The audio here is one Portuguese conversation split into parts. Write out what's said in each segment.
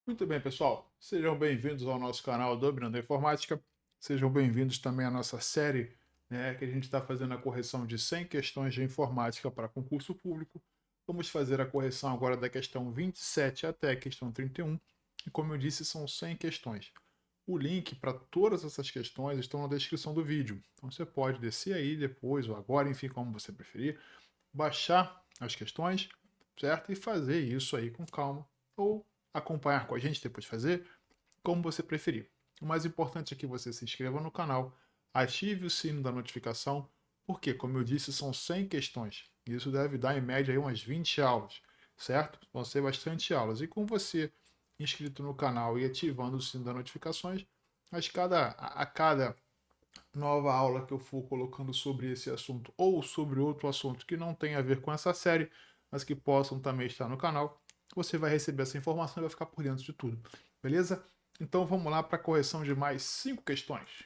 Muito bem, pessoal. Sejam bem-vindos ao nosso canal Dominando a Informática. Sejam bem-vindos também à nossa série, que a gente está fazendo a correção de 100 questões de informática para concurso público. Vamos fazer a correção agora da questão 27 até a questão 31. E como eu disse, são 100 questões. O link para todas essas questões estão na descrição do vídeo. Então você pode descer aí depois ou agora, enfim, como você preferir, baixar as questões, certo? E fazer isso aí com calma. Ou acompanhar com a gente depois de fazer, como você preferir. O mais importante é que você se inscreva no canal, ative o sino da notificação, porque, como eu disse, são 100 questões. E isso deve dar em média aí umas 20 aulas, certo? Vão ser bastante aulas. E com você inscrito no canal e ativando o sino das notificações, a cada nova aula que eu for colocando sobre esse assunto ou sobre outro assunto que não tem a ver com essa série, mas que possam também estar no canal, você vai receber essa informação e vai ficar por dentro de tudo, beleza? Então vamos lá para a correção de mais 5 questões.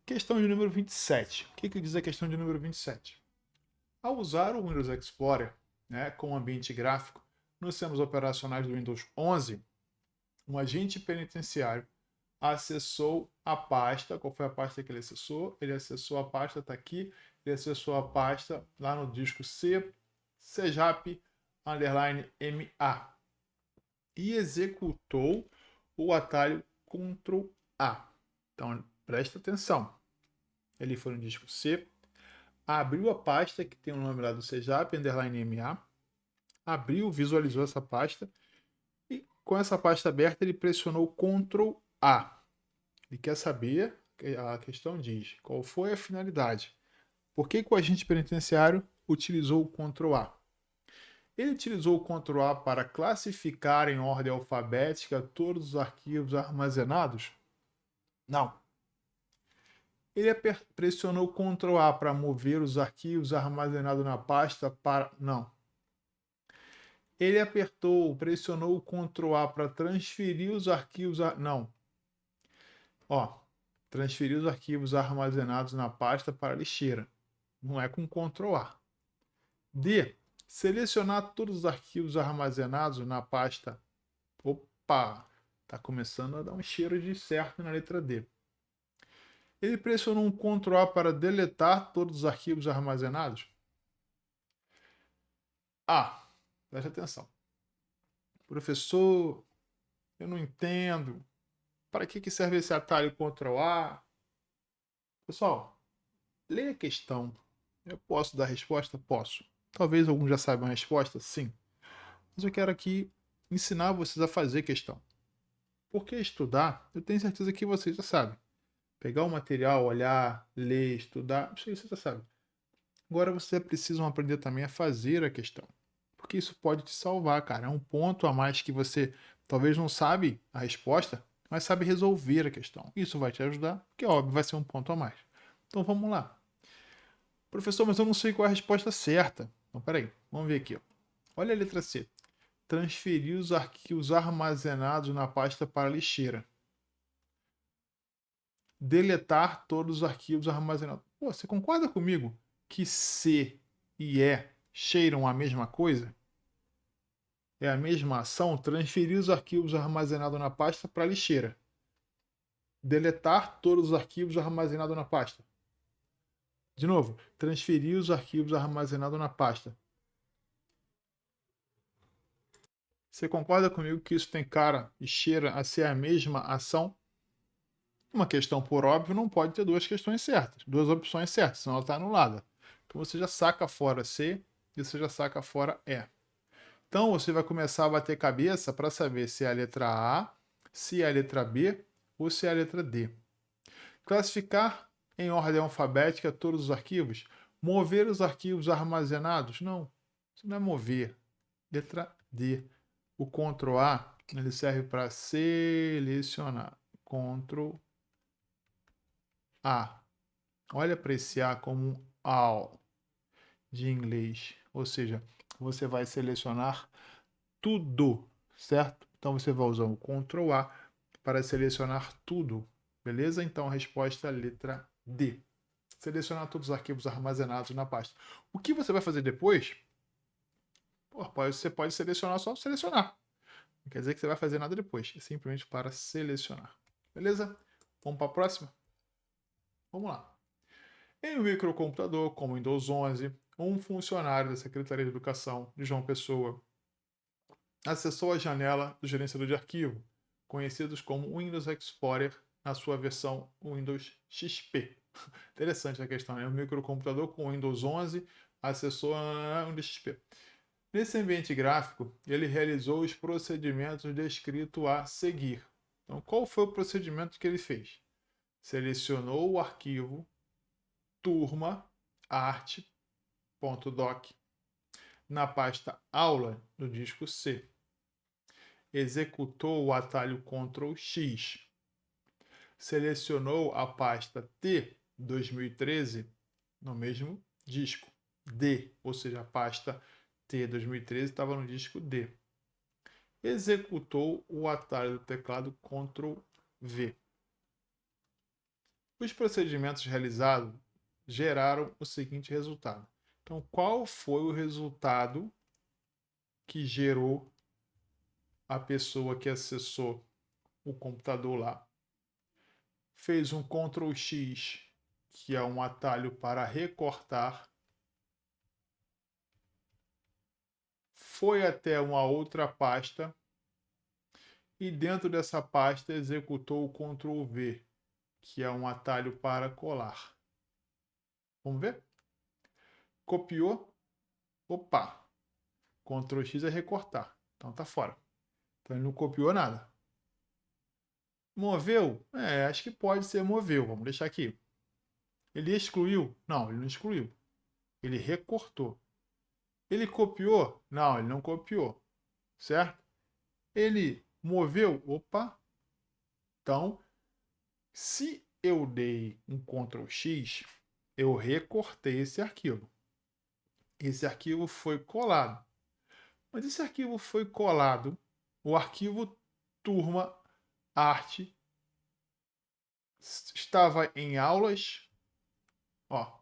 Questão de número 27. O que diz a questão de número 27? Ao usar o Windows Explorer, com ambiente gráfico, nos sistemas operacionais do Windows 11, um agente penitenciário acessou a pasta. Qual foi a pasta que ele acessou? Ele acessou a pasta, está aqui. Ele acessou a pasta lá no disco C, CJAP, _MA. E executou o atalho Ctrl A. Então, presta atenção. Ele foi no disco C, abriu a pasta que tem o nome lá do CJAP, _MA. Abriu, visualizou essa pasta. E com essa pasta aberta, ele pressionou Ctrl A. Ele quer saber, a questão diz, qual foi a finalidade? Por que o agente penitenciário utilizou o Ctrl A? Ele utilizou o Ctrl A para classificar em ordem alfabética todos os arquivos armazenados? Não. Ele pressionou o Ctrl A para mover os arquivos armazenados na pasta para... Não. Ele pressionou o Ctrl A para transferir os arquivos... Não. Ó, transferir os arquivos armazenados na pasta para a lixeira. Não é com Ctrl A. D. Selecionar todos os arquivos armazenados na pasta. Opa! Está começando a dar um cheiro de certo na letra D. Ele pressionou um Ctrl A para deletar todos os arquivos armazenados? A. Preste atenção. Professor, eu não entendo. Para que serve esse atalho Ctrl A? Pessoal, leia a questão. Eu posso dar a resposta? Posso. Talvez alguns já saibam a resposta? Sim. Mas eu quero aqui ensinar vocês a fazer questão. Porque estudar, eu tenho certeza que vocês já sabem. Pegar o material, olhar, ler, estudar, isso aí você já sabe. Agora vocês precisam aprender também a fazer a questão. Porque isso pode te salvar, cara. É um ponto a mais que você talvez não sabe a resposta, mas sabe resolver a questão. Isso vai te ajudar, porque óbvio, vai ser um ponto a mais. Então vamos lá. Professor, mas eu não sei qual é a resposta certa. Então, peraí, vamos ver aqui. Ó. Olha a letra C. Transferir os arquivos armazenados na pasta para a lixeira. Deletar todos os arquivos armazenados. Pô, você concorda comigo que C e E cheiram a mesma coisa? É a mesma ação? Transferir os arquivos armazenados na pasta para a lixeira. Deletar todos os arquivos armazenados na pasta. De novo, transferir os arquivos armazenados na pasta. Você concorda comigo que isso tem cara e cheira a ser a mesma ação? Uma questão, por óbvio, não pode ter duas questões certas, duas opções certas, senão ela está anulada. Então você já saca fora C e você já saca fora E. Então você vai começar a bater cabeça para saber se é a letra A, se é a letra B ou se é a letra D. Classificar em ordem alfabética todos os arquivos. Mover os arquivos armazenados? Não, isso não é mover. Letra D. O Ctrl A ele serve para selecionar. Ctrl A. Olha para esse A como um AL de inglês. Ou seja, você vai selecionar tudo, certo? Então você vai usar o Ctrl A para selecionar tudo. Beleza? Então a resposta é a letra D. Selecionar todos os arquivos armazenados na pasta. O que você vai fazer depois? Pô, você pode selecionar só selecionar. Não quer dizer que você vai fazer nada depois, é simplesmente para selecionar. Beleza? Vamos para a próxima? Vamos lá. Em um microcomputador como o Windows 11, um funcionário da Secretaria de Educação de João Pessoa acessou a janela do gerenciador de arquivo, conhecidos como Windows Explorer, na sua versão Windows XP. Interessante a questão, né? Um microcomputador com Windows 11 acessou a Windows XP. Nesse ambiente gráfico, ele realizou os procedimentos descritos a seguir. Então, qual foi o procedimento que ele fez? Selecionou o arquivo turma art.doc na pasta aula do disco C. Executou o atalho Ctrl X. Selecionou a pasta T 2013 no mesmo disco D, ou seja, a pasta T 2013 estava no disco D. Executou o atalho do teclado Ctrl V. Os procedimentos realizados geraram o seguinte resultado. Então, qual foi o resultado que gerou a pessoa que acessou o computador lá? Fez um Ctrl X, que é um atalho para recortar, foi até uma outra pasta e dentro dessa pasta executou o Ctrl V, que é um atalho para colar. Vamos ver? Copiou. Opa! Ctrl X é recortar. Então tá fora. Então ele não copiou nada. Moveu? Acho que pode ser moveu. Vamos deixar aqui. Ele excluiu? Não, ele não excluiu. Ele recortou. Ele copiou? Não, ele não copiou. Certo? Ele moveu? Opa! Então, se eu dei um Ctrl X, eu recortei esse arquivo. Esse arquivo foi colado. Mas esse arquivo foi colado, o arquivo turma art estava em aulas, ó,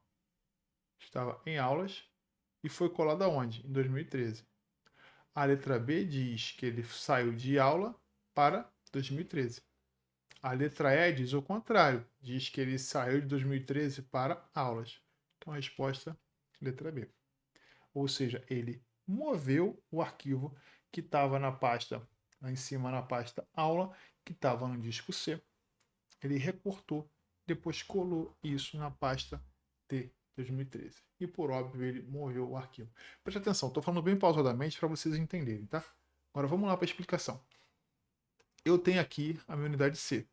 estava em aulas e foi colado aonde? Em 2013. A letra B diz que ele saiu de aula para 2013. A letra E diz o contrário, diz que ele saiu de 2013 para aulas. Então a resposta, letra B. Ou seja, ele moveu o arquivo que estava na pasta, lá em cima na pasta aula, que estava no disco C. Ele recortou, depois colou isso na pasta T 2013. E por óbvio ele moveu o arquivo. Preste atenção, estou falando bem pausadamente para vocês entenderem, tá? Agora vamos lá para a explicação. Eu tenho aqui a minha unidade C.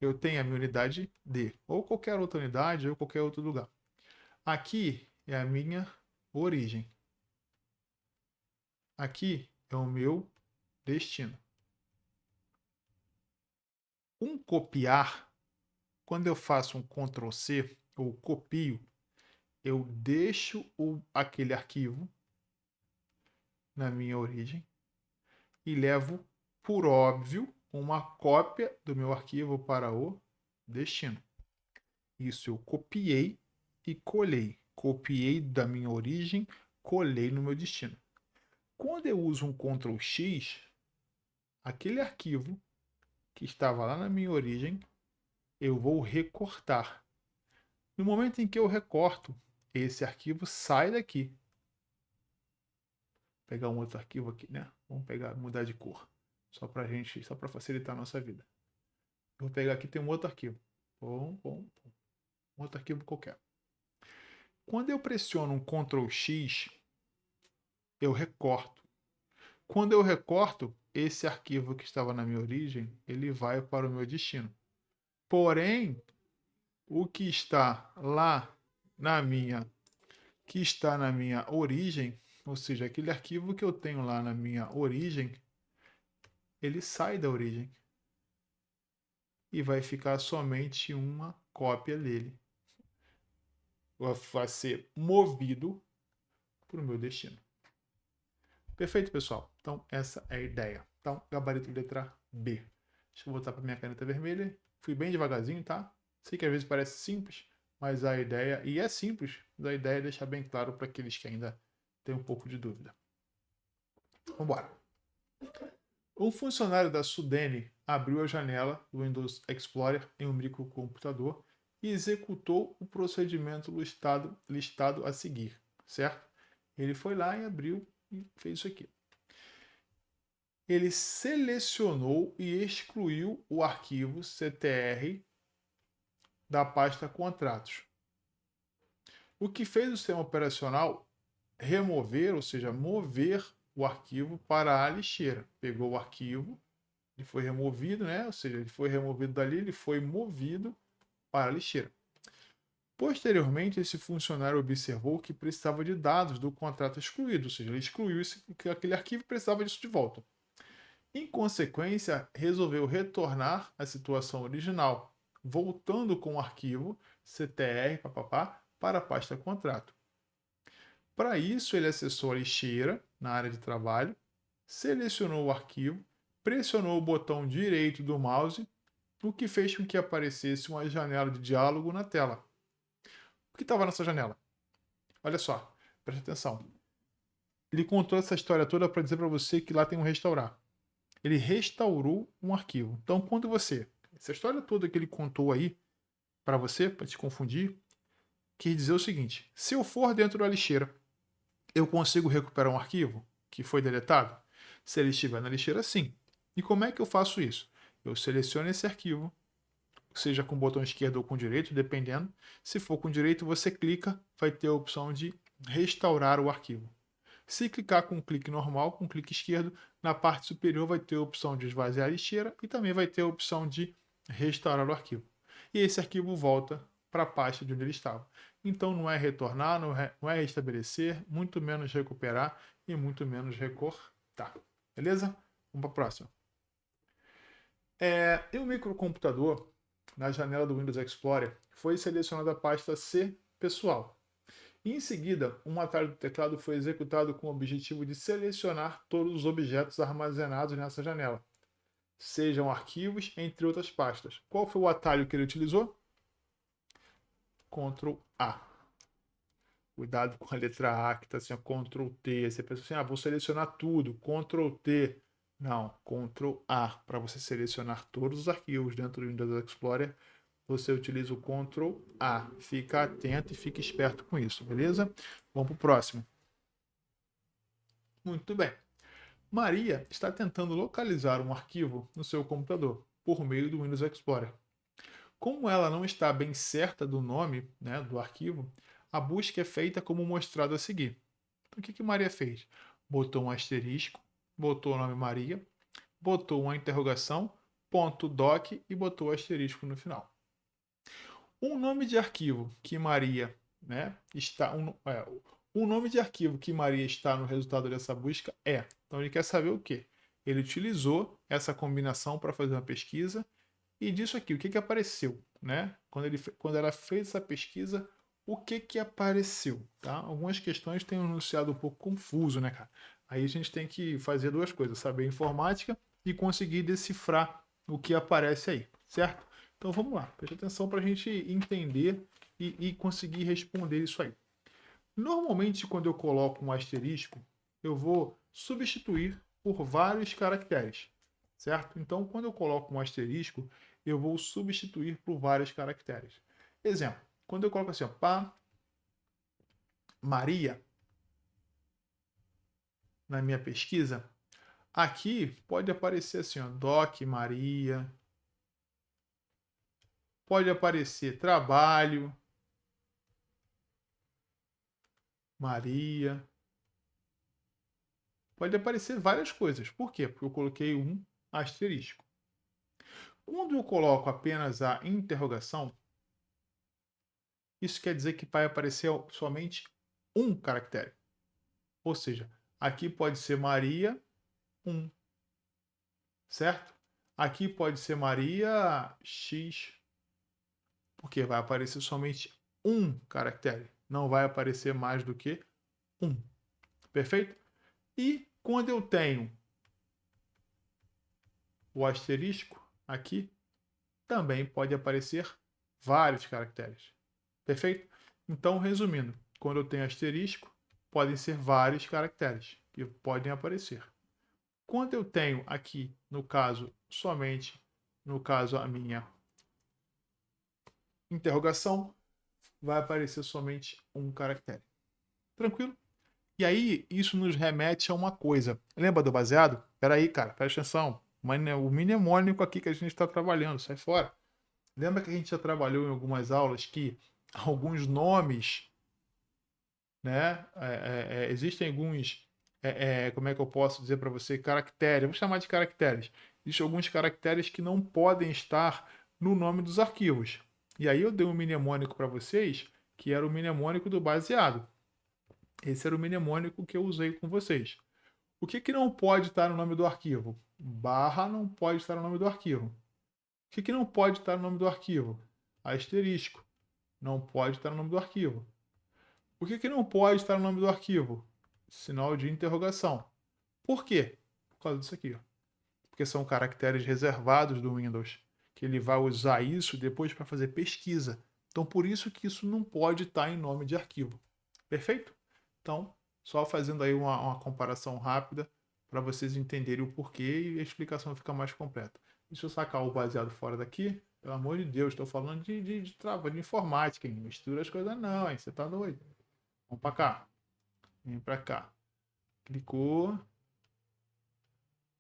Eu tenho a minha unidade D, ou qualquer outra unidade, ou qualquer outro lugar. Aqui é a minha origem. Aqui é o meu destino. Um copiar, quando eu faço um Ctrl C ou copio, eu deixo aquele arquivo na minha origem e levo, por óbvio, uma cópia do meu arquivo para o destino. Isso eu copiei e colei. Copiei da minha origem, colei no meu destino. Quando eu uso um Ctrl X, aquele arquivo que estava lá na minha origem, eu vou recortar. No momento em que eu recorto, esse arquivo sai daqui. Vou pegar um outro arquivo aqui, né? Vamos pegar, mudar de cor. Só para facilitar a nossa vida. Eu vou pegar aqui, tem um outro arquivo. Um outro arquivo qualquer. Quando eu pressiono um Ctrl X, eu recorto. Quando eu recorto, esse arquivo que estava na minha origem, ele vai para o meu destino. Porém, o que está lá na minha origem, ou seja, aquele arquivo que eu tenho lá na minha origem, ele sai da origem e vai ficar somente uma cópia dele. Vai ser movido para o meu destino. Perfeito, pessoal? Então, essa é a ideia. Então, gabarito letra B. Deixa eu voltar para minha caneta vermelha. Fui bem devagarzinho, tá? Sei que às vezes parece simples, mas a ideia, e é simples, mas a ideia é deixar bem claro para aqueles que ainda têm um pouco de dúvida. Vamos embora. Um funcionário da Sudene abriu a janela do Windows Explorer em um microcomputador e executou o procedimento listado a seguir, certo? Ele foi lá e abriu e fez isso aqui. Ele selecionou e excluiu o arquivo CTR da pasta contratos. O que fez o sistema operacional remover, ou seja, mover o arquivo para a lixeira. Pegou o arquivo, ele foi removido, né? Ou seja, ele foi removido dali, ele foi movido para a lixeira. Posteriormente, esse funcionário observou que precisava de dados do contrato excluído, ou seja, ele excluiu aquele arquivo e precisava disso de volta. Em consequência, resolveu retornar à situação original, voltando com o arquivo CTR para a pasta contrato. Para isso, ele acessou a lixeira na área de trabalho, selecionou o arquivo, pressionou o botão direito do mouse, o que fez com que aparecesse uma janela de diálogo na tela. O que estava nessa janela? Olha só, preste atenção. Ele contou essa história toda para dizer para você que lá tem um restaurar. Ele restaurou um arquivo. Então, quando você, essa história toda que ele contou aí para você, para te confundir, quer dizer o seguinte: se eu for dentro da lixeira, eu consigo recuperar um arquivo que foi deletado? Se ele estiver na lixeira, sim. E como é que eu faço isso? Eu seleciono esse arquivo, seja com o botão esquerdo ou com o direito, dependendo. Se for com o direito, você clica, vai ter a opção de restaurar o arquivo. Se clicar com um clique normal, com um clique esquerdo, na parte superior vai ter a opção de esvaziar a lixeira e também vai ter a opção de restaurar o arquivo. E esse arquivo volta para a pasta de onde ele estava. Então não é retornar, não é restabelecer, muito menos recuperar e muito menos recortar. Beleza? Vamos para a próxima. Em um microcomputador, na janela do Windows Explorer, foi selecionada a pasta C pessoal. Em seguida, um atalho do teclado foi executado com o objetivo de selecionar todos os objetos armazenados nessa janela, sejam arquivos, entre outras pastas. Qual foi o atalho que ele utilizou? Ctrl A. Cuidado com a letra A, que está assim, Ctrl T. Você pensa assim, vou selecionar tudo, Ctrl T. Não, Ctrl A. Para você selecionar todos os arquivos dentro do Windows Explorer, você utiliza o Ctrl A. Fica atento e fique esperto com isso, beleza? Vamos para o próximo. Muito bem. Maria está tentando localizar um arquivo no seu computador por meio do Windows Explorer. Como ela não está bem certa do nome, né, do arquivo, a busca é feita como mostrado a seguir. Então, o que Maria fez? Botou um asterisco, botou o nome Maria, botou uma interrogação, ponto .doc e botou o asterisco no final. Um nome de arquivo que Maria, né, o nome de arquivo que Maria está no resultado dessa busca é. Então ele quer saber o quê? Ele utilizou essa combinação para fazer uma pesquisa e disso aqui, o que apareceu, né? Quando ela fez essa pesquisa, o que apareceu, tá? Algumas questões têm um enunciado um pouco confuso, né, cara? Aí a gente tem que fazer duas coisas, saber informática e conseguir decifrar o que aparece aí, certo? Então vamos lá, preste atenção para a gente entender e conseguir responder isso aí. Normalmente, quando eu coloco um asterisco, eu vou substituir por vários caracteres, certo? Então, quando eu coloco um asterisco, eu vou substituir por vários caracteres. Exemplo, quando eu coloco assim, ó, pá, Maria, na minha pesquisa, aqui pode aparecer assim, ó, Doc Maria, pode aparecer trabalho, Maria, pode aparecer várias coisas. Por quê? Porque eu coloquei um asterisco. Quando eu coloco apenas a interrogação, isso quer dizer que vai aparecer somente um caractere. Ou seja, aqui pode ser Maria 1, certo? Aqui pode ser Maria X, porque vai aparecer somente um caractere. Não vai aparecer mais do que um. Perfeito? E quando eu tenho o asterisco aqui, também pode aparecer vários caracteres. Perfeito? Então, resumindo, quando eu tenho asterisco, podem ser vários caracteres que podem aparecer. Quando eu tenho aqui, no caso, somente, no caso, a minha interrogação, vai aparecer somente um caractere. Tranquilo? E aí, isso nos remete a uma coisa. Lembra do baseado? Peraí, cara, presta atenção. O mnemônico aqui que a gente está trabalhando, sai fora. Lembra que a gente já trabalhou em algumas aulas que alguns nomes, né? Existem alguns, como é que eu posso dizer para você, caracteres, vou chamar de caracteres. Existem alguns caracteres que não podem estar no nome dos arquivos. E aí eu dei um mnemônico para vocês, que era o mnemônico do baseado. Esse era o mnemônico que eu usei com vocês. O que não pode estar no nome do arquivo? Barra não pode estar no nome do arquivo. O que não pode estar no nome do arquivo? Asterisco. Não pode estar no nome do arquivo. O que não pode estar no nome do arquivo? Sinal de interrogação. Por quê? Por causa disso aqui. Porque são caracteres reservados do Windows, que ele vai usar isso depois para fazer pesquisa. Então, por isso que isso não pode estar em nome de arquivo. Perfeito? Então, só fazendo aí uma comparação rápida para vocês entenderem o porquê e a explicação fica mais completa. Deixa eu sacar o baseado fora daqui. Pelo amor de Deus, estou falando de informática, hein? Mistura as coisas não, hein? Você tá doido? Vamos para cá. Vem para cá. Clicou.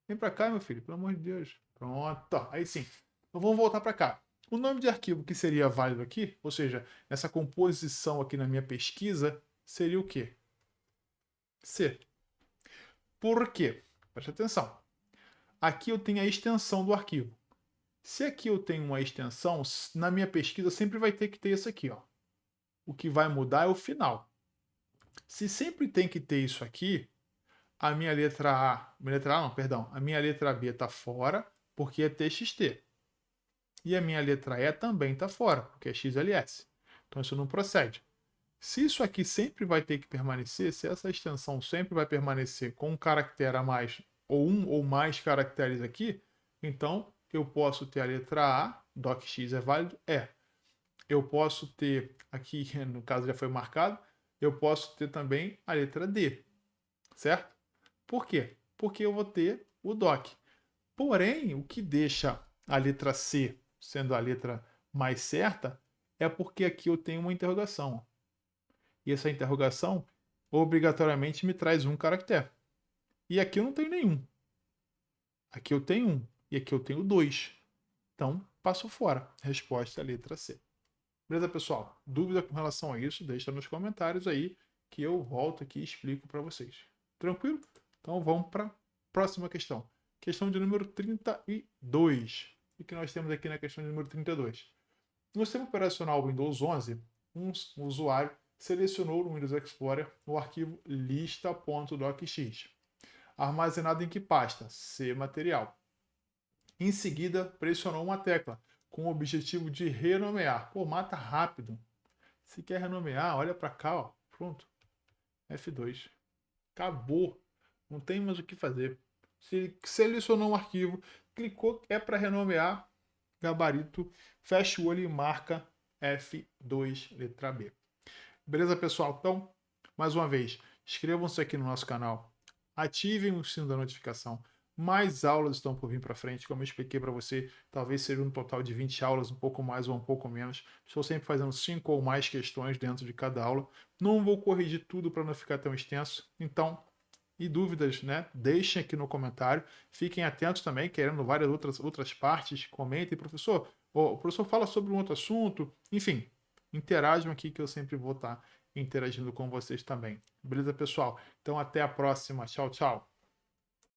Vem para cá, meu filho, pelo amor de Deus. Pronto, aí sim. Então vamos voltar para cá. O nome de arquivo que seria válido aqui, ou seja, essa composição aqui na minha pesquisa, seria o quê? C. Por quê? Preste atenção. Aqui eu tenho a extensão do arquivo. Se aqui eu tenho uma extensão, na minha pesquisa sempre vai ter que ter isso aqui, ó. O que vai mudar é o final. Se sempre tem que ter isso aqui, a minha letra A não, perdão, a minha letra B está fora porque é TXT. E a minha letra E também está fora, porque é XLS. Então isso não procede. Se isso aqui sempre vai ter que permanecer, se essa extensão sempre vai permanecer com um caractere a mais ou um ou mais caracteres aqui, então eu posso ter a letra A, docx é válido? É. Eu posso ter, aqui no caso já foi marcado, eu posso ter também a letra D, certo? Por quê? Porque eu vou ter o doc. Porém, o que deixa a letra C sendo a letra mais certa é porque aqui eu tenho uma interrogação. E essa interrogação obrigatoriamente me traz um caractere. E aqui eu não tenho nenhum. Aqui eu tenho um. E aqui eu tenho dois. Então, passo fora. Resposta é a letra C. Beleza, pessoal? Dúvida com relação a isso, deixa nos comentários aí que eu volto aqui e explico para vocês. Tranquilo? Então vamos para a próxima questão. Questão de número 32. O que nós temos aqui na questão de número 32? No sistema operacional Windows 11, um usuário selecionou no Windows Explorer o arquivo lista.docx, armazenado em que pasta? C material. Em seguida, pressionou uma tecla com o objetivo de renomear. Pô, mata rápido. Se quer renomear, olha para cá, ó. Pronto. F2. Acabou. Não tem mais o que fazer. Se selecionou um arquivo, clicou, é para renomear, gabarito, fecha o olho e marca F2, letra B. Beleza, pessoal? Então, mais uma vez, inscrevam-se aqui no nosso canal, ativem o sino da notificação. Mais aulas estão por vir para frente, como eu expliquei para você, talvez seja um total de 20 aulas, um pouco mais ou um pouco menos. Estou sempre fazendo 5 ou mais questões dentro de cada aula. Não vou corrigir tudo para não ficar tão extenso, então, e dúvidas, né? Deixem aqui no comentário. Fiquem atentos também, querendo várias outras partes. Comentem, professor. O professor fala sobre um outro assunto. Enfim, interajam aqui que eu sempre vou estar interagindo com vocês também. Beleza, pessoal? Então, até a próxima. Tchau, tchau.